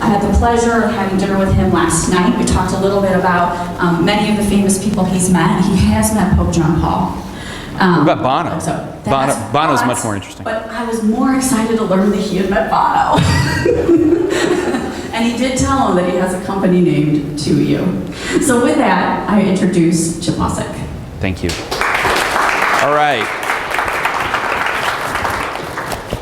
I had the pleasure of having dinner with him last night. We talked a little bit about many of the famous people he's met. He has met Pope John Paul. What about Bono? So Bono's much more interesting. But I was more excited to learn that he had met Bono. And he did tell him that he has a company named to you. So with that, I introduce Chip Paucek. Thank you. All right.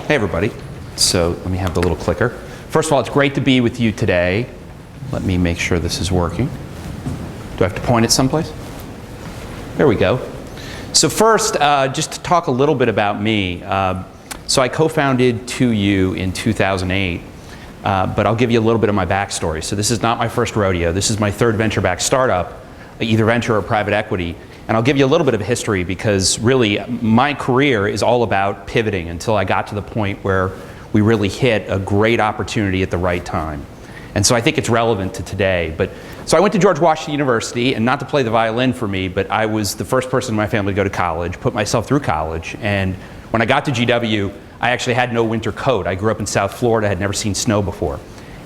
Hey, everybody. So let me have the little clicker. First of all, it's great to be with you today. Let me make sure this is working. Do I have to point it someplace? There we go. So first, just to talk a little bit about me. So I co-founded 2U in 2008, but I'll give you a little bit of my backstory. So this is not my first rodeo. This is my third venture-backed startup, either venture or private equity. And I'll give you a little bit of history because really my career is all about pivoting until I got to the point where we really hit a great opportunity at the right time. And so I think it's relevant to today. So I went to George Washington University, and not to play the violin for me, but I was the first person in my family to go to college, put myself through college. And when I got to GW, I actually had no winter coat. I grew up in South Florida, had never seen snow before.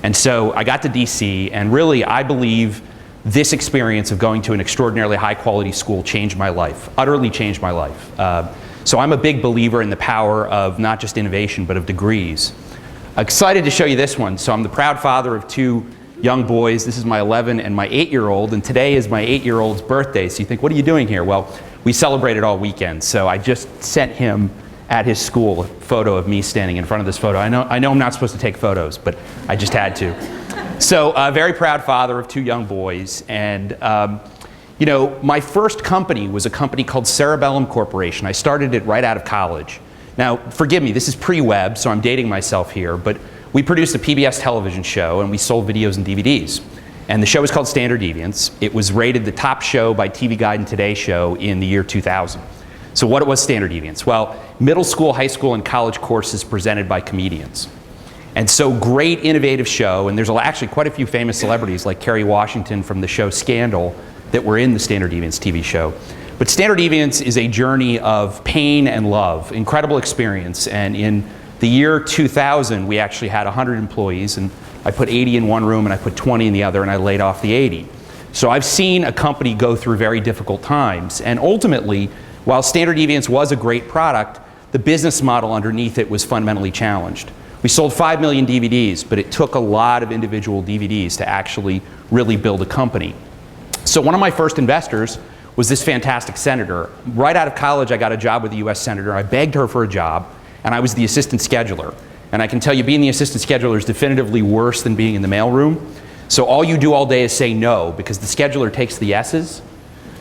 And so I got to DC, and really I believe this experience of going to an extraordinarily high quality school changed my life, utterly changed my life. So I'm a big believer in the power of not just innovation, but of degrees. Excited to show you this one. So I'm the proud father of two young boys. This is my 11 and my 8-year-old, and today is my 8-year-old's birthday. So you think, what are you doing here? Well, we celebrated all weekend. So I just sent him at his school a photo of me standing in front of this photo. I know I'm not supposed to take photos, but I just had to. So a very proud father of two young boys. And you know, my first company was a company called Cerebellum Corporation. I started it right out of college. Now, forgive me, this is pre-web, so I'm dating myself here, but we produced a PBS television show and we sold videos and DVDs. And the show was called Standard Deviance. It was rated the top show by TV Guide and Today Show in the year 2000. So what was Standard Deviance? Well, middle school, high school, and college courses presented by comedians. And so great, innovative show, and there's actually quite a few famous celebrities like Kerry Washington from the show Scandal that were in the Standard Deviance TV show. But Standard Deviance is a journey of pain and love, incredible experience. And in the year 2000, we actually had 100 employees, and I put 80 in one room and I put 20 in the other, and I laid off the 80. So I've seen a company go through very difficult times. And ultimately, while Standard Deviance was a great product, the business model underneath it was fundamentally challenged. We sold 5 million DVDs, but it took a lot of individual DVDs to actually really build a company. So one of my first investors was this fantastic senator. Right out of college, I got a job with a US senator. I begged her for a job, and I was the assistant scheduler. And I can tell you, being the assistant scheduler is definitively worse than being in the mailroom. So all you do all day is say no, because the scheduler takes the yeses.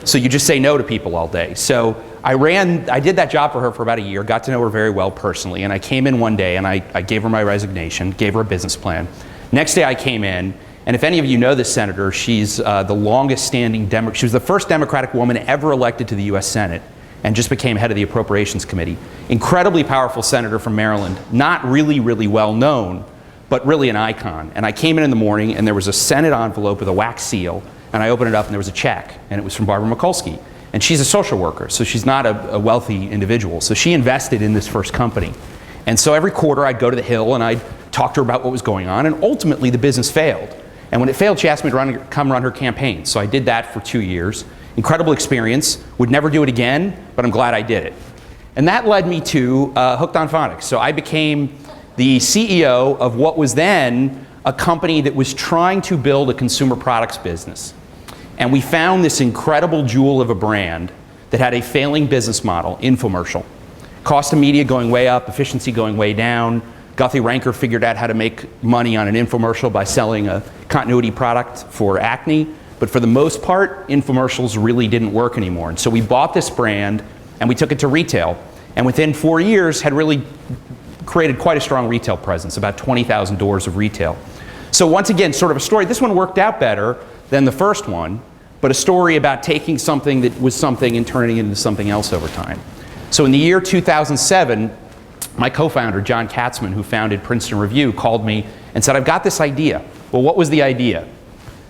So you just say no to people all day. So I did that job for her for about a year, got to know her very well personally, and I came in one day and I gave her my resignation, gave her a business plan. Next day I came in, and if any of you know this senator, she's the longest standing Democrat. She was the first Democratic woman ever elected to the US Senate and just became head of the Appropriations Committee. Incredibly powerful senator from Maryland, not really well known, but really an icon. And I came in the morning and there was a Senate envelope with a wax seal, and I opened it up and there was a check, and it was from Barbara Mikulski. And she's a social worker, so she's not a wealthy individual. So she invested in this first company. And so every quarter I'd go to the Hill and I'd talk to her about what was going on, and ultimately the business failed. And when it failed, she asked me to come run her campaign. So I did that for 2 years. Incredible experience. Would never do it again, but I'm glad I did it. And that led me to Hooked on Phonics. So I became the CEO of what was then a company that was trying to build a consumer products business. And we found this incredible jewel of a brand that had a failing business model, infomercial. Cost of media going way up, efficiency going way down. Guthy-Ranker figured out how to make money on an infomercial by selling a continuity product for acne. But for the most part, infomercials really didn't work anymore. And so we bought this brand and we took it to retail. And within 4 years had really created quite a strong retail presence, about 20,000 doors of retail. So once again, sort of a story. This one worked out better than the first one, but a story about taking something that was something and turning it into something else over time. So in the year 2007, my co-founder, John Katzman, who founded Princeton Review, called me and said, I've got this idea. Well, what was the idea?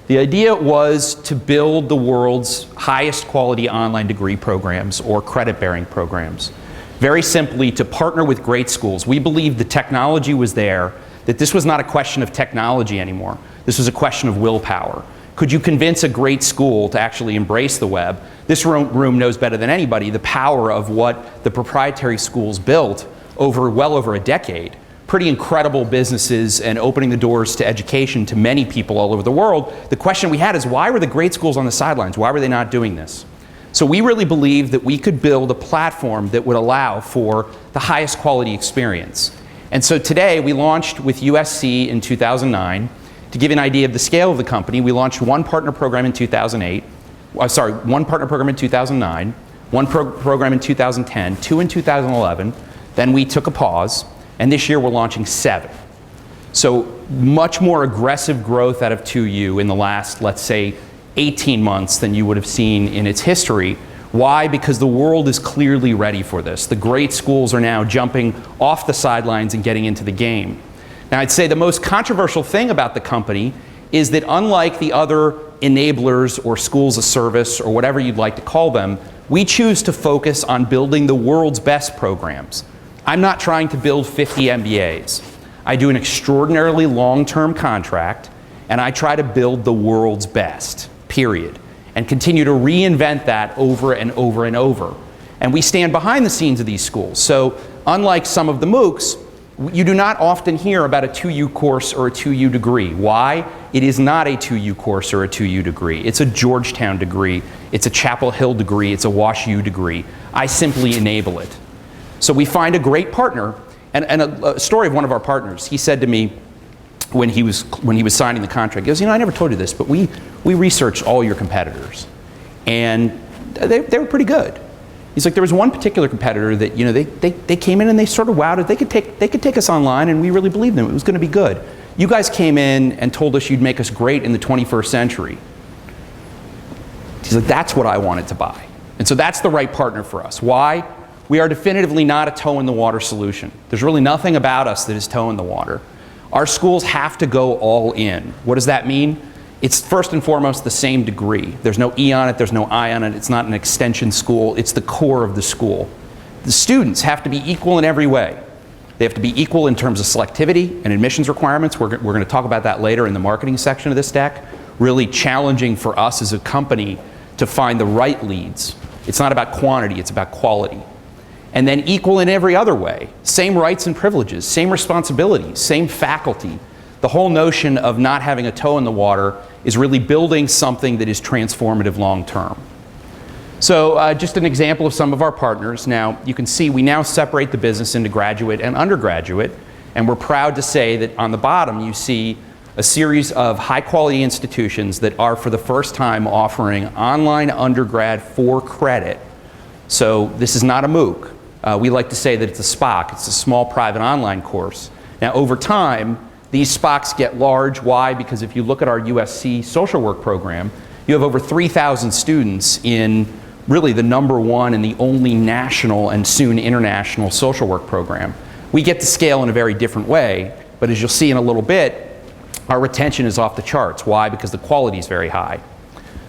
The idea was to build the world's highest quality online degree programs or credit-bearing programs. Very simply, to partner with great schools. We believed the technology was there, that this was not a question of technology anymore. This was a question of willpower. Could you convince a great school to actually embrace the web? This room knows better than anybody the power of what the proprietary schools built over well over a decade. Pretty incredible businesses and opening the doors to education to many people all over the world. The question we had is, why were the great schools on the sidelines? Why were they not doing this? So we really believed that we could build a platform that would allow for the highest quality experience. And so today we launched with USC in 2009. To give you an idea of the scale of the company, we launched one partner program in 2008, one partner program in 2009, one program in 2010, two in 2011, then we took a pause, and this year we're launching 7. So much more aggressive growth out of 2U in the last, let's say, 18 months than you would have seen in its history. Why? Because the world is clearly ready for this. The great schools are now jumping off the sidelines and getting into the game. Now, I'd say the most controversial thing about the company is that unlike the other enablers or schools of service or whatever you'd like to call them, we choose to focus on building the world's best programs. I'm not trying to build 50 MBAs. I do an extraordinarily long-term contract, and I try to build the world's best, period, and continue to reinvent that over and over and over. And we stand behind the scenes of these schools. So unlike some of the MOOCs, you do not often hear about a 2U course or a 2U degree. Why? It is not a 2U course or a 2U degree. It's a Georgetown degree. It's a Chapel Hill degree. It's a Wash U degree. I simply enable it. So we find a great partner, and a story of one of our partners. He said to me when he was signing the contract, he goes, I never told you this, but we researched all your competitors, and they were pretty good. He's like, there was one particular competitor that, they came in and they sort of wowed it. They could take us online, and we really believed them. It was going to be good. You guys came in and told us you'd make us great in the 21st century. He's like, that's what I wanted to buy. And so that's the right partner for us. Why? We are definitively not a toe-in-the-water solution. There's really nothing about us that is toe-in-the-water. Our schools have to go all in. What does that mean? It's first and foremost the same degree. There's no E on it, there's no I on it, it's not an extension school, it's the core of the school. The students have to be equal in every way. They have to be equal in terms of selectivity and admissions requirements. We're going to talk about that later in the marketing section of this deck. Really challenging for us as a company to find the right leads. It's not about quantity, it's about quality. And then equal in every other way. Same rights and privileges, same responsibilities, same faculty. The whole notion of not having a toe in the water is really building something that is transformative long term. So just an example of some of our partners. Now, you can see we now separate the business into graduate and undergraduate, and we're proud to say that on the bottom you see a series of high-quality institutions that are for the first time offering online undergrad for credit. So this is not a MOOC. We like to say that it's a SPOC. It's a small private online course. Now, over time, these SPOCs get large. Why? Because if you look at our USC social work program, you have over 3,000 students in really the #1 and the only national and soon international social work program. We get to scale in a very different way, but as you'll see in a little bit, our retention is off the charts. Why? Because the quality is very high.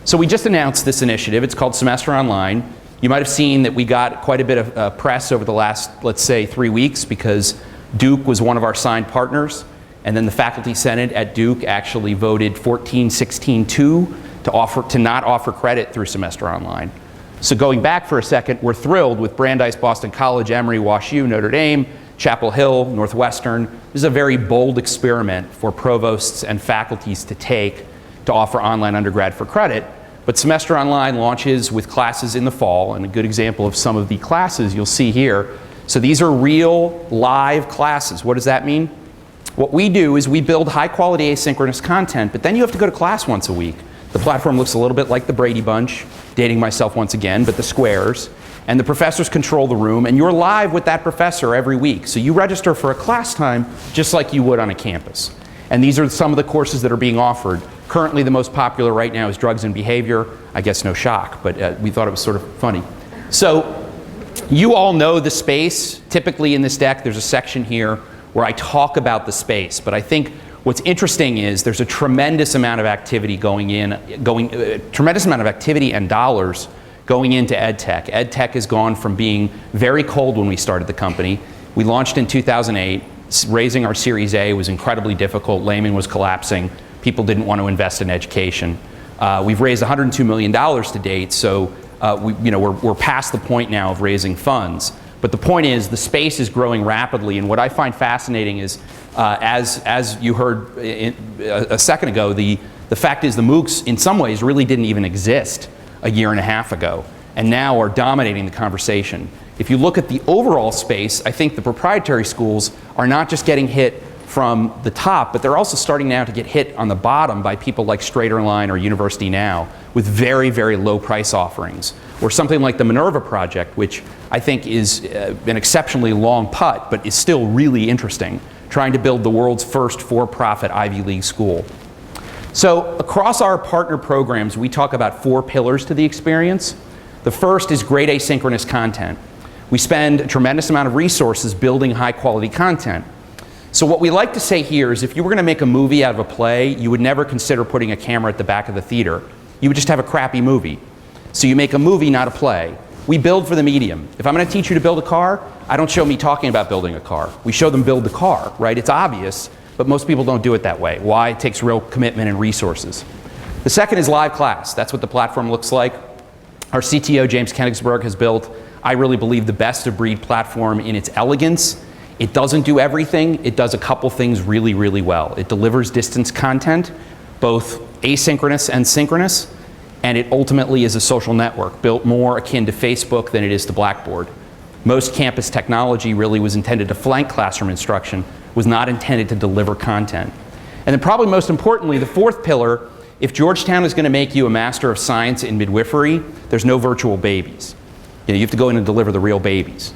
So we just announced this initiative. It's called Semester Online. You might have seen that we got quite a bit of press over the last, let's say, 3 weeks because Duke was one of our signed partners. And then the Faculty Senate at Duke actually voted 14-16-2 to not offer credit through Semester Online. So going back for a second, we're thrilled with Brandeis, Boston College, Emory, Wash U, Notre Dame, Chapel Hill, Northwestern. This is a very bold experiment for provosts and faculties to take to offer online undergrad for credit. But Semester Online launches with classes in the fall, and a good example of some of the classes you'll see here. So these are real live classes. What does that mean? What we do is we build high quality asynchronous content, but then you have to go to class once a week. The platform looks a little bit like the Brady Bunch, dating myself once again, but the squares. And the professors control the room, and you're live with that professor every week. So you register for a class time just like you would on a campus. And these are some of the courses that are being offered. Currently the most popular right now is Drugs and Behavior. I guess no shock, but we thought it was sort of funny. So you all know the space. Typically in this deck there's a section here where I talk about the space, but I think what's interesting is there's a tremendous amount of activity tremendous amount of activity and dollars going into EdTech. EdTech has gone from being very cold when we started the company. We launched in 2008. Raising our Series A was incredibly difficult. Lehman was collapsing. People didn't want to invest in education. We've raised $102 million to date, so we're past the point now of raising funds. But the point is, the space is growing rapidly, and what I find fascinating is, as you heard a second ago, the fact is the MOOCs in some ways really didn't even exist a year and a half ago, and now are dominating the conversation. If you look at the overall space, I think the proprietary schools are not just getting hit from the top, but they're also starting now to get hit on the bottom by people like Straighterline or University Now with very, very low price offerings. Or something like the Minerva Project, which I think is an exceptionally long putt, but is still really interesting, trying to build the world's first for-profit Ivy League school. So across our partner programs, we talk about 4 pillars to the experience. The first is great asynchronous content. We spend a tremendous amount of resources building high quality content. So what we like to say here is if you were going to make a movie out of a play, you would never consider putting a camera at the back of the theater. You would just have a crappy movie. So you make a movie, not a play. We build for the medium. If I'm going to teach you to build a car, I don't show me talking about building a car. We show them build the car, right? It's obvious, but most people don't do it that way. Why? It takes real commitment and resources. The second is live class. That's what the platform looks like. Our CTO, James Koenigsberg, has built, I really believe, the best of breed platform in its elegance. It doesn't do everything. It does a couple things really, really well. It delivers distance content, both asynchronous and synchronous, and it ultimately is a social network built more akin to Facebook than it is to Blackboard. Most campus technology really was intended to flank classroom instruction, was not intended to deliver content. And then probably most importantly, the fourth pillar, if Georgetown is going to make you a Master of Science in midwifery, there's no virtual babies. You have to go in and deliver the real babies.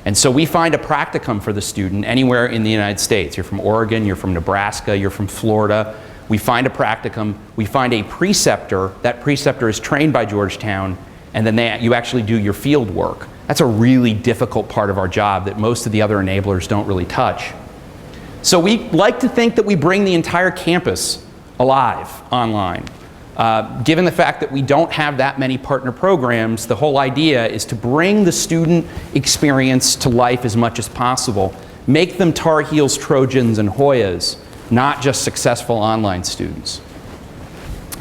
And so we find a practicum for the student anywhere in the United States. You're from Oregon, you're from Nebraska, you're from Florida. We find a practicum, we find a preceptor. That preceptor is trained by Georgetown, and then you actually do your field work. That's a really difficult part of our job that most of the other enablers don't really touch. So we like to think that we bring the entire campus alive online. Given the fact that we don't have that many partner programs, the whole idea is to bring the student experience to life as much as possible. Make them Tar Heels, Trojans, and Hoyas, not just successful online students.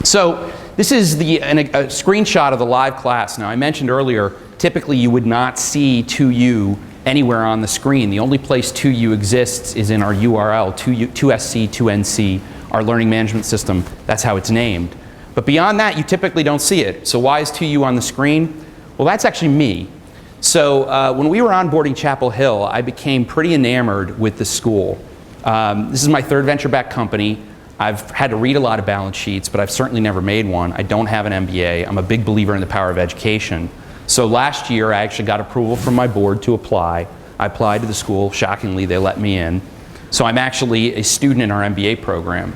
So this is a screenshot of the live class. Now I mentioned earlier, typically you would not see 2U anywhere on the screen. The only place 2U exists is in our URL, 2SC, 2NC, our learning management system. That's how it's named. But beyond that, you typically don't see it. So why is 2U on the screen? Well, that's actually me. So when we were onboarding Chapel Hill, I became pretty enamored with the school. This is my third venture-backed company. I've had to read a lot of balance sheets, but I've certainly never made one. I don't have an MBA. I'm a big believer in the power of education. So last year, I actually got approval from my board to apply. I applied to the school. Shockingly, they let me in. So I'm actually a student in our MBA program.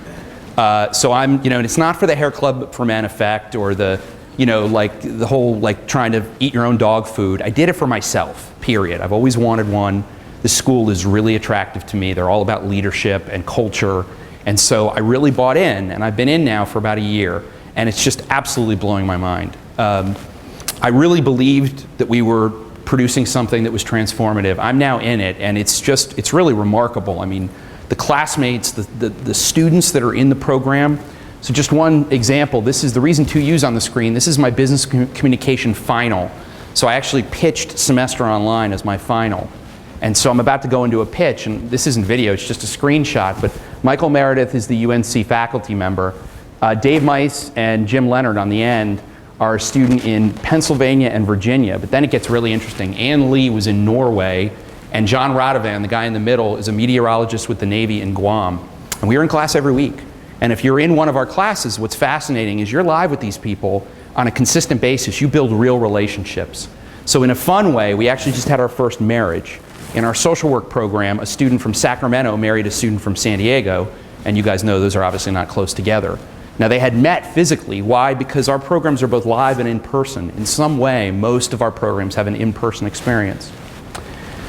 So I'm, and it's not for the hair club for men effect or the, like the whole trying to eat your own dog food. I did it for myself, period. I've always wanted one. The school is really attractive to me. They're all about leadership and culture. And so I really bought in, and I've been in now for about a year, and it's just absolutely blowing my mind. I really believed that we were producing something that was transformative. I'm now in it, and it's really remarkable. I mean, the classmates, the students that are in the program. So just one example, this is the reason 2U's on the screen. This is my business communication final. So I actually pitched Semester Online as my final. And so I'm about to go into a pitch, and this isn't video, it's just a screenshot, but Michael Meredith is the UNC faculty member. Dave Mice and Jim Leonard on the end are a student in Pennsylvania and Virginia, but then it gets really interesting. Ann Lee was in Norway, and John Radovan, the guy in the middle, is a meteorologist with the Navy in Guam. And we are in class every week. And if you're in one of our classes, what's fascinating is you're live with these people on a consistent basis. You build real relationships. So in a fun way, we actually just had our first marriage. In our social work program, a student from Sacramento married a student from San Diego, and you guys know those are obviously not close together. Now they had met physically. Why? Because our programs are both live and in person. In some way, most of our programs have an in-person experience.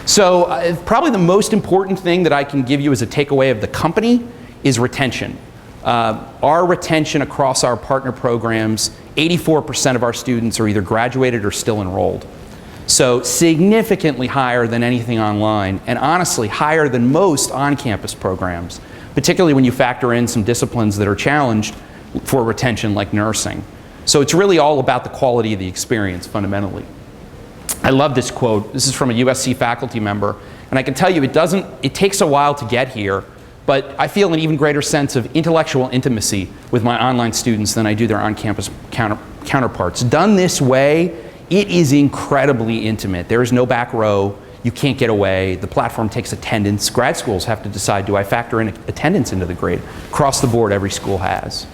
So probably the most important thing that I can give you as a takeaway of the company is retention. Our retention across our partner programs, 84% of our students are either graduated or still enrolled. So significantly higher than anything online, and honestly higher than most on-campus programs, particularly when you factor in some disciplines that are challenged for retention like nursing. So it's really all about the quality of the experience fundamentally. I love this quote. This is from a USC faculty member, and I can tell you it takes a while to get here, but I feel an even greater sense of intellectual intimacy with my online students than I do their on-campus counterparts. Done this way, it is incredibly intimate. There is no back row. You can't get away. The platform takes attendance. Grad schools have to decide, do I factor in attendance into the grade? Across the board, every school has.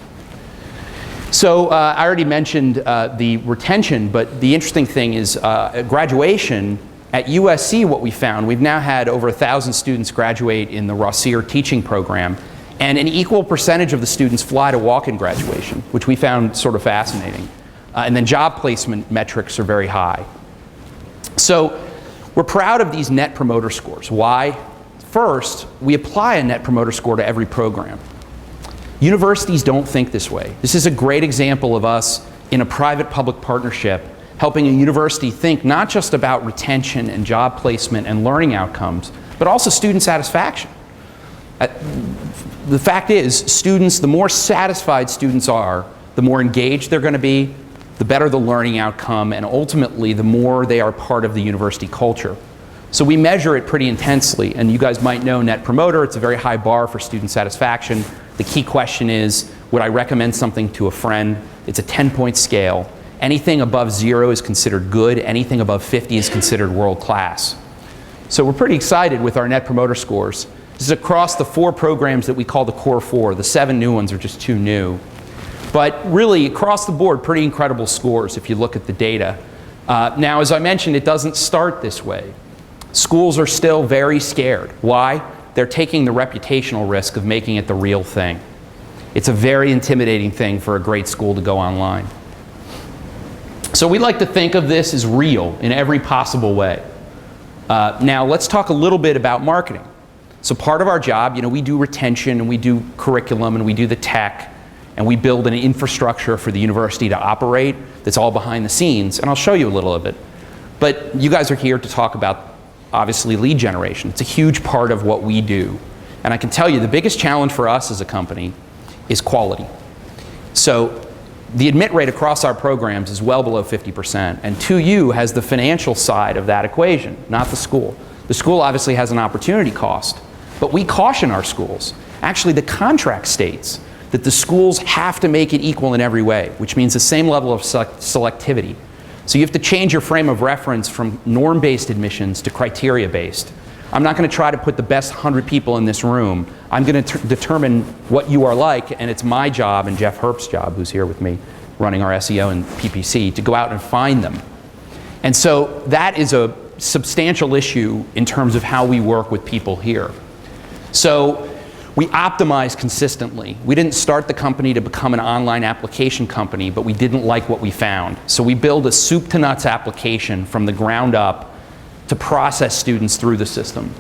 So I already mentioned the retention, but the interesting thing is graduation. At USC, what we found, we've now had over 1,000 students graduate in the Rossier teaching program, and an equal percentage of the students fly to walk-in graduation, which we found sort of fascinating. And then job placement metrics are very high. So we're proud of these net promoter scores. Why? First, we apply a net promoter score to every program. Universities don't think this way. This is a great example of us in a private-public partnership helping a university think not just about retention and job placement and learning outcomes, but also student satisfaction. The fact is, students, the more satisfied students are, the more engaged they're going to be, the better the learning outcome, and ultimately the more they are part of the university culture. So we measure it pretty intensely, and you guys might know Net Promoter. It's a very high bar for student satisfaction. The key question is, would I recommend something to a friend? It's a 10-point scale. Anything above 0 is considered good. Anything above 50 is considered world-class. So we're pretty excited with our Net Promoter scores. This is across the 4 programs that we call the Core 4. The 7 new ones are just 2 new. But really, across the board, pretty incredible scores if you look at the data. Now, as I mentioned, it doesn't start this way. Schools are still very scared. Why? They're taking the reputational risk of making it the real thing. It's a very intimidating thing for a great school to go online. So we like to think of this as real in every possible way. Now let's talk a little bit about marketing. So part of our job, we do retention and we do curriculum and we do the tech and we build an infrastructure for the university to operate that's all behind the scenes, and I'll show you a little of it. But you guys are here to talk about, obviously, lead generation. It's a huge part of what we do. And I can tell you the biggest challenge for us as a company is quality. So the admit rate across our programs is well below 50%, and 2U has the financial side of that equation, not the school. The school obviously has an opportunity cost, but we caution our schools. Actually, the contract states that the schools have to make it equal in every way, which means the same level of selectivity. So you have to change your frame of reference from norm-based admissions to criteria-based. I'm not going to try to put the best 100 people in this room. I'm going to determine what you are like, and it's my job and Jeff Herp's job, who's here with me running our SEO and PPC, to go out and find them. And so that is a substantial issue in terms of how we work with people here. So we optimize consistently. We didn't start the company to become an online application company, but we didn't like what we found. So we build a soup to nuts application from the ground up to process students through the system.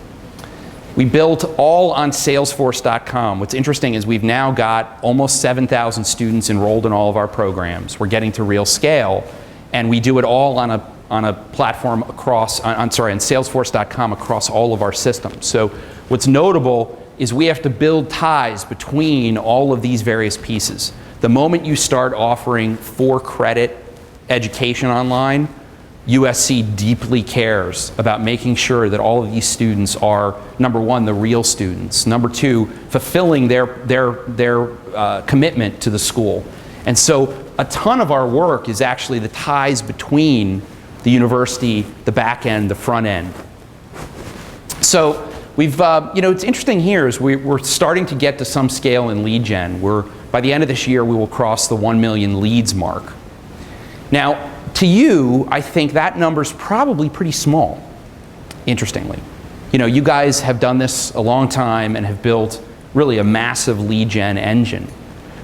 We built all on Salesforce.com. What's interesting is we've now got almost 7,000 students enrolled in all of our programs. We're getting to real scale, and we do it all on a platform across, on Salesforce.com across all of our systems. So what's notable is we have to build ties between all of these various pieces. The moment you start offering for-credit education online, USC deeply cares about making sure that all of these students are, number one, the real students, number two, fulfilling their commitment to the school. And so a ton of our work is actually the ties between the university, the back end, the front end. So we've, it's interesting here is we're starting to get to some scale in lead gen. By the end of this year, we will cross the 1 million leads mark. Now, to you, I think that number's probably pretty small, interestingly. You guys have done this a long time and have built really a massive lead gen engine.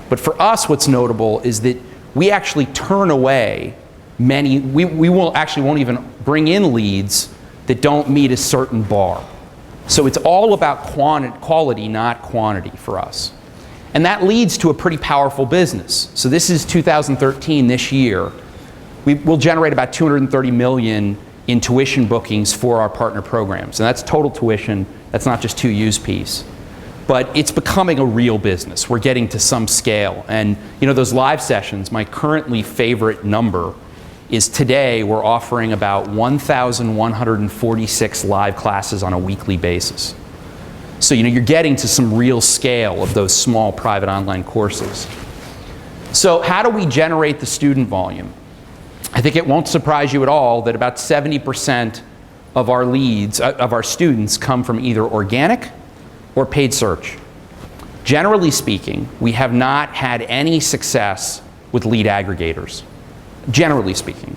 But for us, what's notable is that we actually turn away many, we won't even bring in leads that don't meet a certain bar. So it's all about quality, not quantity for us. And that leads to a pretty powerful business. So this is 2013, this year. We'll generate about $230 million in tuition bookings for our partner programs. And that's total tuition, that's not just 2U's piece. But it's becoming a real business. We're getting to some scale. And you know, those live sessions, my currently favorite number is today we're offering about 1,146 live classes on a weekly basis. So you know, you're getting to some real scale of those small private online courses. So how do we generate the student volume? I think it won't surprise you at all that about 70% of our leads, of our students, come from either organic or paid search. Generally speaking, we have not had any success with lead aggregators. Generally speaking.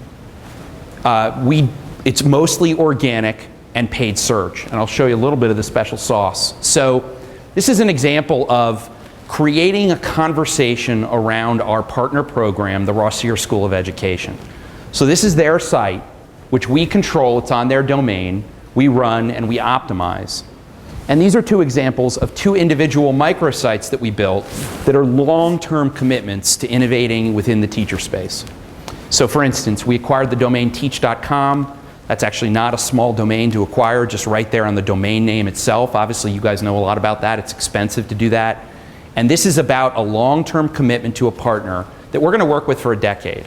It's mostly organic and paid search, and I'll show you a little bit of the special sauce. So this is an example of creating a conversation around our partner program, the Rossier School of Education. So this is their site, which we control. It's on their domain. We run and we optimize. And these are two examples of two individual microsites that we built that are long-term commitments to innovating within the teacher space. So for instance, we acquired the domain teach.com. That's actually not a small domain to acquire, just right there on the domain name itself. Obviously, you guys know a lot about that. It's expensive to do that. And this is about a long-term commitment to a partner that we're going to work with for a decade.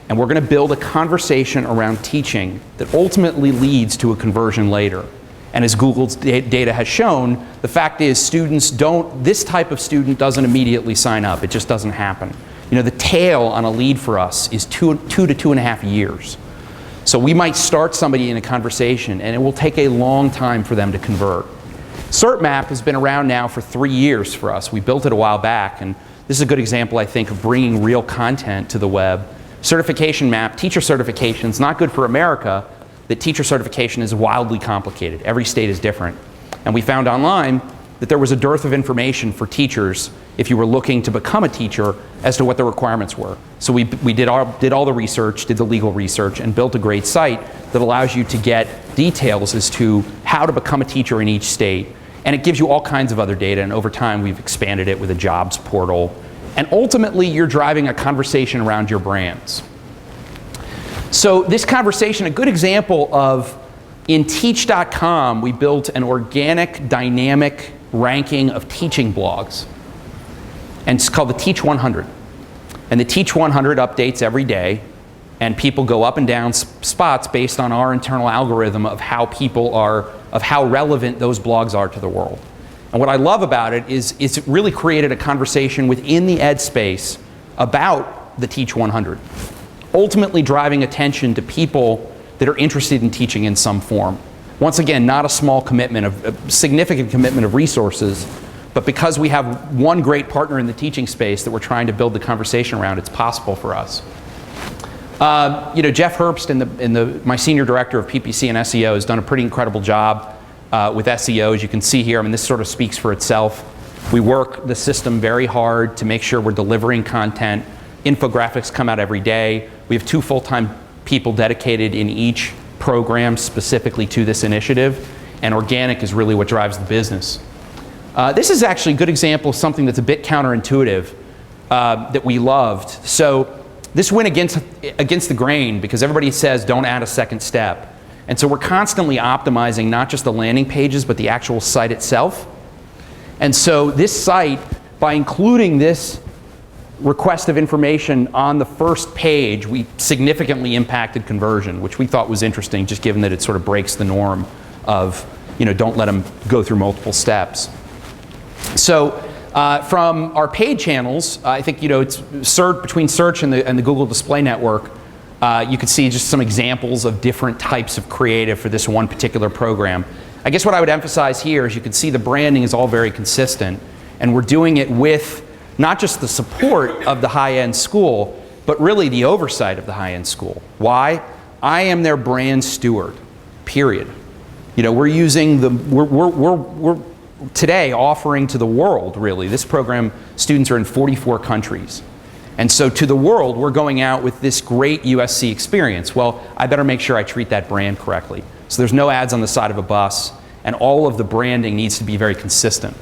And we're going to build a conversation around teaching that ultimately leads to a conversion later. And as Google's data has shown, the fact is this type of student doesn't immediately sign up. It just doesn't happen. You know, the tail on a lead for us is 2 to 2.5 years. So we might start somebody in a conversation and it will take a long time for them to convert. CertMap has been around now for 3 years for us. We built it a while back, and this is a good example, I think, of bringing real content to the web. Certification map, teacher certification is not good for America. That teacher certification is wildly complicated. Every state is different. And we found online that there was a dearth of information for teachers if you were looking to become a teacher as to what the requirements were. So we did all the research, did the legal research, and built a great site that allows you to get details as to how to become a teacher in each state. And it gives you all kinds of other data, and over time we've expanded it with a jobs portal. And ultimately you're driving a conversation around your brands. So this conversation, a good example of, in teach.com, we built an organic, dynamic ranking of teaching blogs. And it's called the Teach 100. And the Teach 100 updates every day, and people go up and down spots based on our internal algorithm of how relevant those blogs are to the world. And what I love about it is it's really created a conversation within the ed space about the Teach 100. Ultimately driving attention to people that are interested in teaching in some form. Once again, not a small commitment, a significant commitment of resources, but because we have one great partner in the teaching space that we're trying to build the conversation around, it's possible for us. You know, Jeff Herbst, my senior director of PPC and SEO, has done a pretty incredible job with SEO, as you can see here. I mean, this sort of speaks for itself. We work the system very hard to make sure we're delivering content. Infographics come out every day. We have 2 full-time people dedicated in each program specifically to this initiative, and organic is really what drives the business. This is actually a good example of something that's a bit counterintuitive that we loved. So this went against the grain because everybody says don't add a second step. And so we're constantly optimizing not just the landing pages but the actual site itself. And so this site, by including this request of information on the first page, we significantly impacted conversion, which we thought was interesting, just given that it sort of breaks the norm of, you know, don't let them go through multiple steps. So from our paid channels, I think, you know, it's between search and the Google Display Network, you can see just some examples of different types of creative for this one particular program. I guess what I would emphasize here is you can see the branding is all very consistent, and we're doing it with not just the support of the high-end school, but really the oversight of the high-end school. Why? I am their brand steward, period. You know, we're using we're today offering to the world, really. This program, students are in 44 countries. And so to the world, we're going out with this great USC experience. Well, I better make sure I treat that brand correctly. So there's no ads on the side of a bus, and all of the branding needs to be very consistent.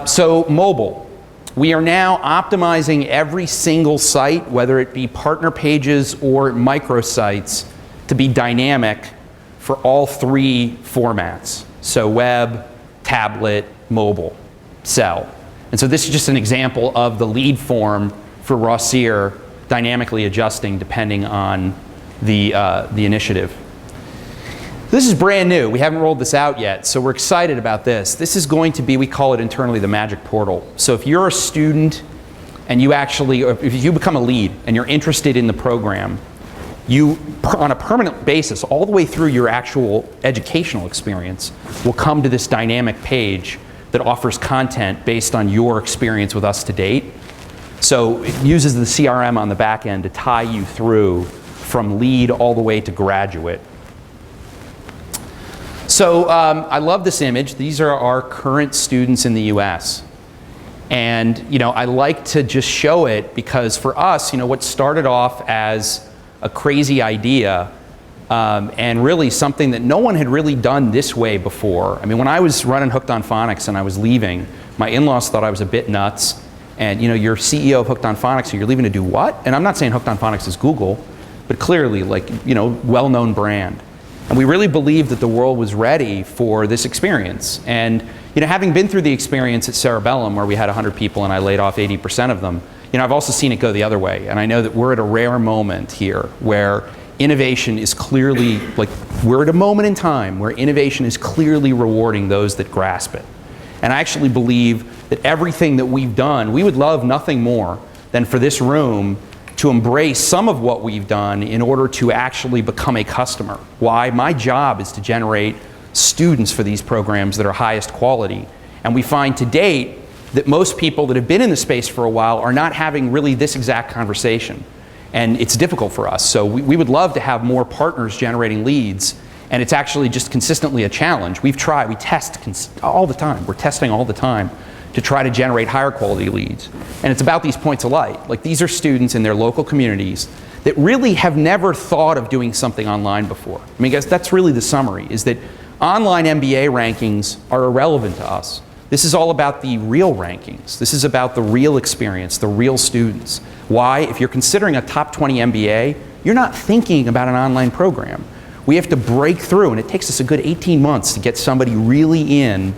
So mobile. We are now optimizing every single site, whether it be partner pages or microsites, to be dynamic for all three formats. So web, tablet, mobile, cell. And so this is just an example of the lead form for Rossier dynamically adjusting depending on the initiative. This is brand new. We haven't rolled this out yet, so we're excited about this. This is going to be, we call it internally the magic portal. So if you're a student and you actually, or if you become a lead and you're interested in the program, you, on a permanent basis, all the way through your actual educational experience, will come to this dynamic page that offers content based on your experience with us to date. So it uses the CRM on the back end to tie you through from lead all the way to graduate. So I love this image. These are our current students in the US. And I like to just show it because for us, what started off as a crazy idea and really something that no one had really done this way before. I mean, when I was running Hooked on Phonics and I was leaving, my in-laws thought I was a bit nuts. And you're CEO of Hooked on Phonics and you're leaving to do what? And I'm not saying Hooked on Phonics is Google, but clearly well-known brand. And we really believed that the world was ready for this experience. And having been through the experience at Cerebellum where we had 100 people and I laid off 80% of them, I've also seen it go the other way. And I know that we're at a rare moment here where innovation is clearly, we're at a moment in time where innovation is clearly rewarding those that grasp it. And I actually believe that everything that we've done, we would love nothing more than for this room to embrace some of what we've done in order to actually become a customer. Why? My job is to generate students for these programs that are highest quality. And we find to date that most people that have been in the space for a while are not having really this exact conversation. And it's difficult for us. So we would love to have more partners generating leads. And it's actually just consistently a challenge. We've tried, we test all the time. We're testing all the time to try to generate higher quality leads. And it's about these points of light. These are students in their local communities that really have never thought of doing something online before. I mean, guys, that's really the summary, is that online MBA rankings are irrelevant to us. This is all about the real rankings. This is about the real experience, the real students. Why? If you're considering a top 20 MBA, you're not thinking about an online program. We have to break through, and it takes us a good 18 months to get somebody really in,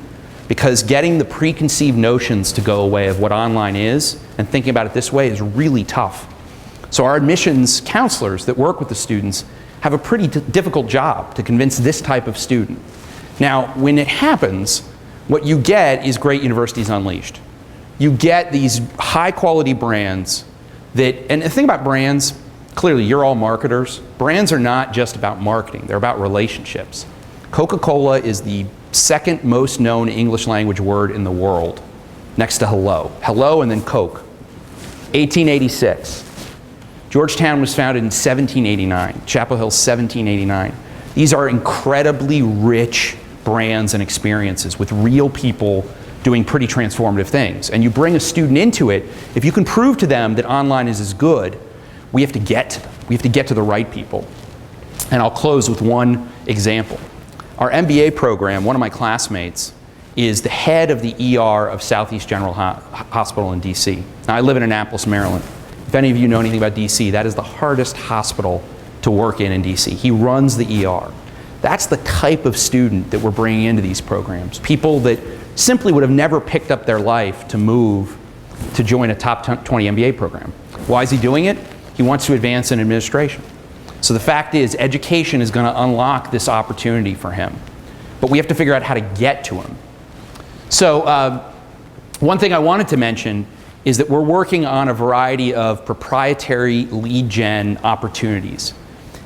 because getting the preconceived notions to go away of what online is and thinking about it this way is really tough. So our admissions counselors that work with the students have a pretty difficult job to convince this type of student. Now, when it happens, what you get is Great Universities Unleashed. You get these high quality brands that, and the thing about brands, clearly you're all marketers. Brands are not just about marketing, they're about relationships. Coca-Cola is the second most known English language word in the world, next to hello. Hello and then Coke. 1886. Georgetown was founded in 1789. Chapel Hill, 1789. These are incredibly rich brands and experiences with real people doing pretty transformative things. And you bring a student into it, if you can prove to them that online is as good, we have to get to them. We have to get to the right people. And I'll close with one example. Our MBA program, one of my classmates, is the head of the ER of Southeast General Hospital in DC. Now, I live in Annapolis, Maryland. If any of you know anything about DC, that is the hardest hospital to work in DC. He runs the ER. That's the type of student that we're bringing into these programs. People that simply would have never picked up their life to move to join a top 20 MBA program. Why is he doing it? He wants to advance in administration. So the fact is, education is going to unlock this opportunity for him. But we have to figure out how to get to him. So one thing I wanted to mention is that we're working on a variety of proprietary lead gen opportunities.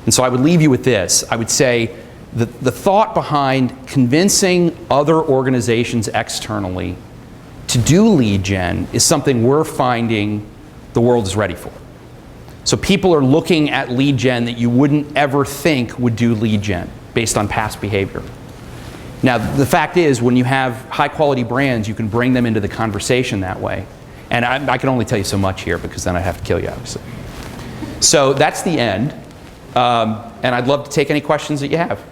And so I would leave you with this. I would say the thought behind convincing other organizations externally to do lead gen is something we're finding the world is ready for. So people are looking at lead gen that you wouldn't ever think would do lead gen based on past behavior. Now, the fact is, when you have high quality brands, you can bring them into the conversation that way. And I can only tell you so much here because then I'd have to kill you, obviously. So that's the end. And I'd love to take any questions that you have.